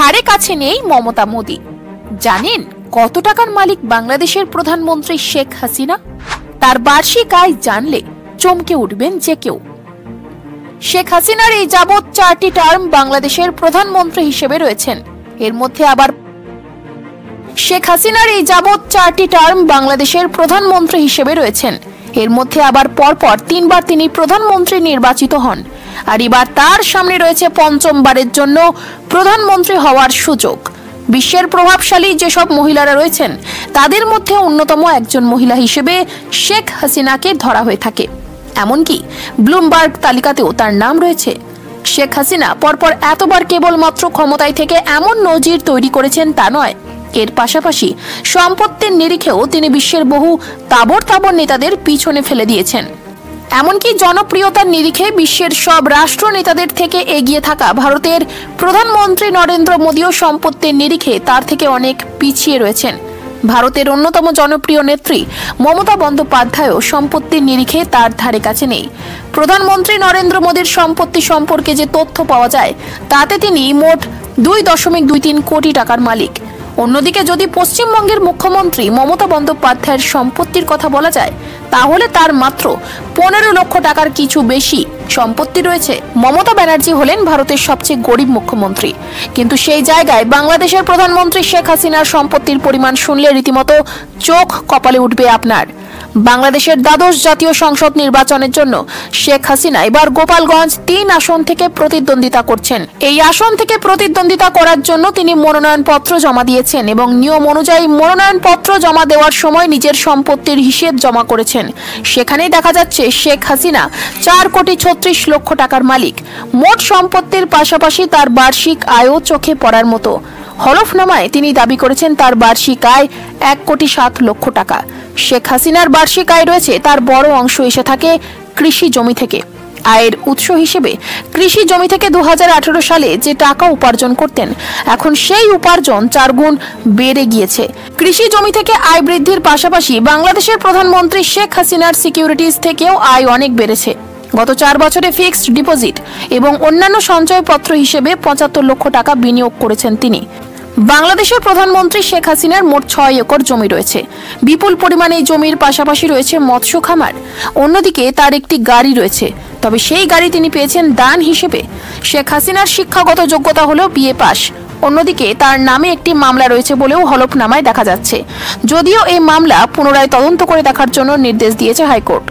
ধারে কাছে নেই মমতা মোদি। জানেন কত টাকার মালিক বাংলাদেশের প্রধানমন্ত্রী শেখ হাসিনা? তার বার্ষিক আয় জানলে চমকে উঠবেন যে কেউ। শেখ হাসিনার এই যাবৎ 4টি টার্ম বাংলাদেশের প্রধানমন্ত্রী হিসেবে রয়েছেন। এর মধ্যে আবার পরপর 3বার তিনি প্রধানমন্ত্রী নির্বাচিত হন। আর এবার তার সামনে রয়েছে পঞ্চমবারের জন্য প্রধানমন্ত্রী হওয়ার সুযোগ। বিশ্বের প্রভাবশালী যেসব মহিলারা রয়েছেন তাদের মধ্যে অন্যতম একজন মহিলা হিসেবে শেখ হাসিনাকে ধরা হয়ে থাকে। এমনকি ব্লুমবার্গ তালিকাতেও তার নাম রয়েছে। শেখ হাসিনা পরপর এতবার কেবলমাত্র ক্ষমতায় থেকে এমন নজির তৈরি করেছেন তা নয়, এর পাশাপাশি সম্পত্তির নিরিখেও তিনি বিশ্বের বহু তাবড় নেতাদের পিছনে ফেলে দিয়েছেন। এমনকি জনপ্রিয়তার নিরিখে বিশ্বের সব রাষ্ট্র নেতাদের থেকে এগিয়ে থাকা ভারতের প্রধানমন্ত্রী নরেন্দ্র মোদীও সম্পত্তির নিরিখে তার থেকে অনেক পিছিয়ে রয়েছেন। ভারতের অন্যতম জনপ্রিয় নেত্রী মমতা বন্দ্যোপাধ্যায়ও সম্পত্তির নিরিখে তার ধারে কাছে নেই। প্রধানমন্ত্রী নরেন্দ্র মোদীর সম্পত্তি সম্পর্কে যে তথ্য পাওয়া যায় তাতে তিনি মোট 2.23 কোটি টাকার মালিক। অন্যদিকে যদি পশ্চিমবঙ্গের মুখ্যমন্ত্রী মমতা বন্দ্যোপাধ্যায়ের সম্পত্তির কথা বলা যায় তাহলে তার মাত্র 15 লক্ষ টাকার কিছু বেশি সম্পত্তি রয়েছে। মমতা ব্যানার্জি হলেন ভারতের সবচেয়ে গরিব মুখ্যমন্ত্রী, কিন্তু সেই জায়গায় বাংলাদেশের প্রধানমন্ত্রী শেখ হাসিনার সম্পত্তির পরিমাণ শুনলে রীতিমতো চোখ কপালে উঠবে আপনার। বাংলাদেশের দ্বাদশ জাতীয় সংসদ নির্বাচনের জন্য শেখ হাসিনা এবার গোপালগঞ্জ 3 আসন থেকে প্রতিদ্বন্দ্বিতা করছেন। এই আসন থেকে প্রতিদ্বন্দ্বিতা করার জন্য তিনি মনোনয়নপত্র জমা দিয়েছেন এবং নিয়ম অনুযায়ী মনোনয়নপত্র জমা দেওয়ার সময় নিজের সম্পত্তির হিসেব জমা করেছেন। সেখানেই দেখা যাচ্ছে শেখ হাসিনা 4.36 কোটি টাকার মালিক। মোট সম্পত্তির পাশাপাশি তার বার্ষিক আয়ও চোখে পড়ার মতো। হলফনামায় তিনি দাবি করেছেন তার বার্ষিক আয় 1.7 কোটি টাকা। শেখ হাসিনার বার্ষিক আয় রয়েছে তার বড় অংশ এসে থাকে কৃষি জমি থেকে। আয়ের উৎস হিসেবে কৃষি জমি থেকে 2018 সালে যে টাকা উপার্জন করতেন এখন সেই উপার্জন 4 গুণ বেড়ে গিয়েছে। কৃষি জমি থেকে আয় বৃদ্ধির পাশাপাশি বাংলাদেশের প্রধানমন্ত্রী শেখ হাসিনার সিকিউরিটিজ থেকেও আয় অনেক বেড়েছে। গত 4 বছরে ফিক্সড ডিপোজিট এবং অন্যান্য সঞ্চয়পত্র হিসেবে 75 লক্ষ টাকা বিনিয়োগ করেছেন তিনি। বাংলাদেশের প্রধানমন্ত্রী শেখ হাসিনার মোট 6 একর জমি রয়েছে। বিপুল পরিমাণে জমির পাশাপাশি রয়েছে মৎস্য খামার। অন্যদিকে তার একটি গাড়ি রয়েছে, তবে সেই গাড়ি তিনি পেয়েছেন দান হিসেবে। শেখ হাসিনার শিক্ষাগত যোগ্যতা হলো বিএ পাস। অন্যদিকে তার নামে একটি মামলা রয়েছে বলেও হলফনামায় দেখা যাচ্ছে, যদিও এই মামলা পুনরায় তদন্ত করে দেখার জন্য নির্দেশ দিয়েছে হাইকোর্ট।